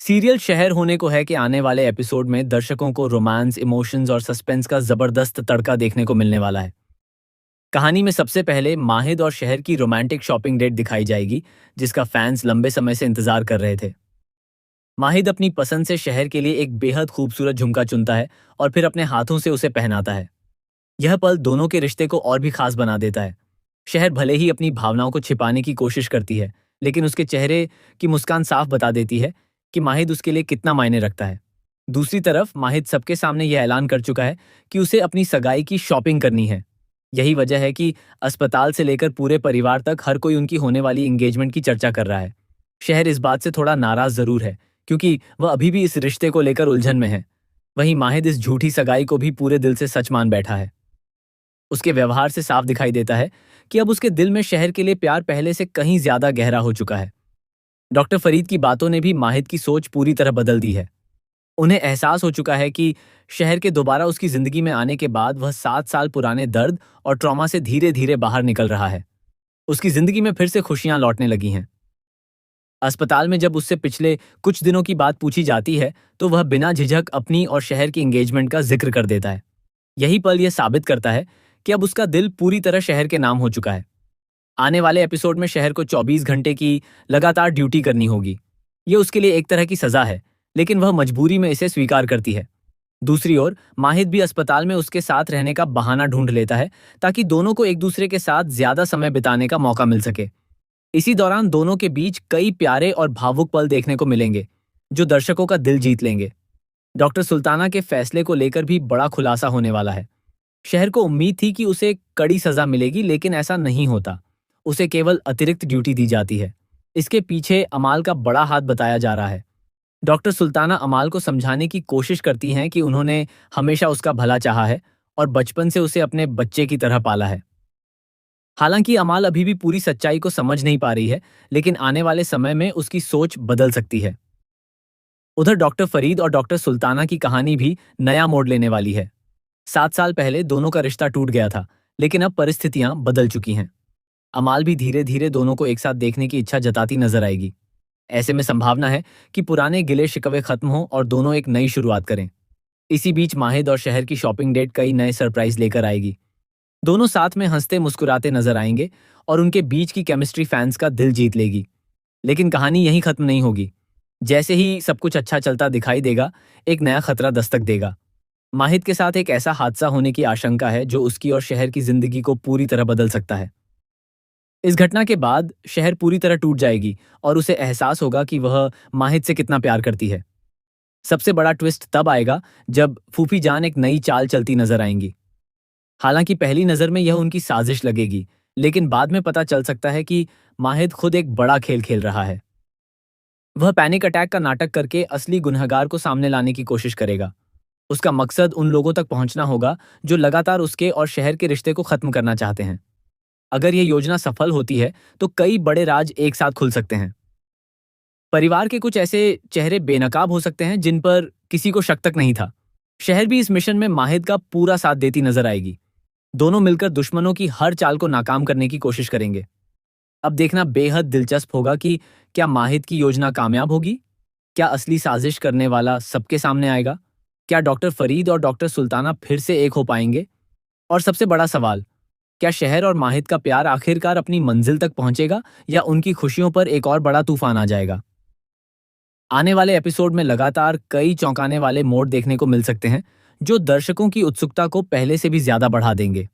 Serial शहर होने को है कि आने वाले एपिसोड में दर्शकों को रोमांस, इमोशंस और सस्पेंस का जबरदस्त तड़का देखने को मिलने वाला है। कहानी में सबसे पहले माहिद और शहर की रोमांटिक शॉपिंग डेट दिखाई जाएगी, जिसका फैंस लंबे समय से इंतजार कर रहे थे। माहिद अपनी पसंद से शहर के लिए एक बेहद खूबसूरत झुमका चुनता है और फिर अपने हाथों से उसे पहनाता है। यह पल दोनों के रिश्ते को और भी खास बना देता है। शहर भले ही अपनी भावनाओं को छिपाने की कोशिश करती है, लेकिन उसके चेहरे की मुस्कान साफ बता देती है कि माहिद उसके लिए कितना मायने रखता है। दूसरी तरफ माहिद सबके सामने यह ऐलान कर चुका है कि उसे अपनी सगाई की शॉपिंग करनी है। यही वजह है कि अस्पताल से लेकर पूरे परिवार तक हर कोई उनकी होने वाली एंगेजमेंट की चर्चा कर रहा है। शहर इस बात से थोड़ा नाराज जरूर है, क्योंकि वह अभी भी इस रिश्ते को लेकर उलझन में है। वहीं माहिद इस झूठी सगाई को भी पूरे दिल से सच मान बैठा है। उसके व्यवहार से साफ दिखाई देता है कि अब उसके दिल में शहर के लिए प्यार पहले से कहीं ज्यादा गहरा हो चुका है। डॉक्टर फरीद की बातों ने भी माहिद की सोच पूरी तरह बदल दी है। उन्हें एहसास हो चुका है कि शहर के दोबारा उसकी जिंदगी में आने के बाद वह 7 साल पुराने दर्द और ट्रॉमा से धीरे धीरे बाहर निकल रहा है। उसकी जिंदगी में फिर से खुशियां लौटने लगी हैं। अस्पताल में जब उससे पिछले कुछ दिनों की बात पूछी जाती है, तो वह बिना झिझक अपनी और शहर की एंगेजमेंट का जिक्र कर देता है। यही पल यह साबित करता है कि अब उसका दिल पूरी तरह शहर के नाम हो चुका है। आने वाले एपिसोड में शहर को 24 घंटे की लगातार ड्यूटी करनी होगी। ये उसके लिए एक तरह की सजा है, लेकिन वह मजबूरी में इसे स्वीकार करती है। दूसरी ओर माहिद भी अस्पताल में उसके साथ रहने का बहाना ढूंढ लेता है, ताकि दोनों को एक दूसरे के साथ ज्यादा समय बिताने का मौका मिल सके। इसी दौरान दोनों के बीच कई प्यारे और भावुक पल देखने को मिलेंगे, जो दर्शकों का दिल जीत लेंगे। डॉक्टर सुल्ताना के फैसले को लेकर भी बड़ा खुलासा होने वाला है। शहर को उम्मीद थी कि उसे कड़ी सजा मिलेगी, लेकिन ऐसा नहीं होता। उसे केवल अतिरिक्त ड्यूटी दी जाती है। इसके पीछे अमाल का बड़ा हाथ बताया जा रहा है। डॉक्टर सुल्ताना अमाल को समझाने की कोशिश करती हैं कि उन्होंने हमेशा उसका भला चाहा है और बचपन से उसे अपने बच्चे की तरह पाला है। हालांकि अमाल अभी भी पूरी सच्चाई को समझ नहीं पा रही है, लेकिन आने वाले समय में उसकी सोच बदल सकती है। उधर डॉक्टर फरीद और डॉक्टर सुल्ताना की कहानी भी नया मोड़ लेने वाली है। 7 साल पहले दोनों का रिश्ता टूट गया था, लेकिन अब परिस्थितियां बदल चुकी हैं। अमाल भी धीरे धीरे दोनों को एक साथ देखने की इच्छा जताती नजर आएगी। ऐसे में संभावना है कि पुराने गिले शिकवे खत्म हों और दोनों एक नई शुरुआत करें। इसी बीच माहिद और शहर की शॉपिंग डेट कई नए सरप्राइज लेकर आएगी। दोनों साथ में हंसते मुस्कुराते नजर आएंगे और उनके बीच की केमिस्ट्री फैंस का दिल जीत लेगी। लेकिन कहानी यहीं खत्म नहीं होगी। जैसे ही सब कुछ अच्छा चलता दिखाई देगा, एक नया खतरा दस्तक देगा। माहिद के साथ एक ऐसा हादसा होने की आशंका है जो उसकी और शहर की जिंदगी को पूरी तरह बदल सकता है। इस घटना के बाद शहर पूरी तरह टूट जाएगी और उसे एहसास होगा कि वह माहिद से कितना प्यार करती है। सबसे बड़ा ट्विस्ट तब आएगा जब फूफी जान एक नई चाल चलती नजर आएंगी। हालांकि पहली नजर में यह उनकी साजिश लगेगी, लेकिन बाद में पता चल सकता है कि माहिद खुद एक बड़ा खेल खेल रहा है। वह पैनिक अटैक का नाटक करके असली गुनहगार को सामने लाने की कोशिश करेगा। उसका मकसद उन लोगों तक पहुंचना होगा जो लगातार उसके और शहर के रिश्ते को खत्म करना चाहते हैं। अगर यह योजना सफल होती है, तो कई बड़े राज एक साथ खुल सकते हैं। परिवार के कुछ ऐसे चेहरे बेनकाब हो सकते हैं जिन पर किसी को शक तक नहीं था। शहर भी इस मिशन में माहिद का पूरा साथ देती नजर आएगी। दोनों मिलकर दुश्मनों की हर चाल को नाकाम करने की कोशिश करेंगे। अब देखना बेहद दिलचस्प होगा कि क्या माहिद की योजना कामयाब होगी? क्या असली साजिश करने वाला सबके सामने आएगा? क्या डॉक्टर फरीद और डॉक्टर सुल्ताना फिर से एक हो पाएंगे? और सबसे बड़ा सवाल, क्या शहर और माहिद का प्यार आखिरकार अपनी मंजिल तक पहुंचेगा या उनकी खुशियों पर एक और बड़ा तूफान आ जाएगा? आने वाले एपिसोड में लगातार कई चौंकाने वाले मोड़ देखने को मिल सकते हैं, जो दर्शकों की उत्सुकता को पहले से भी ज्यादा बढ़ा देंगे।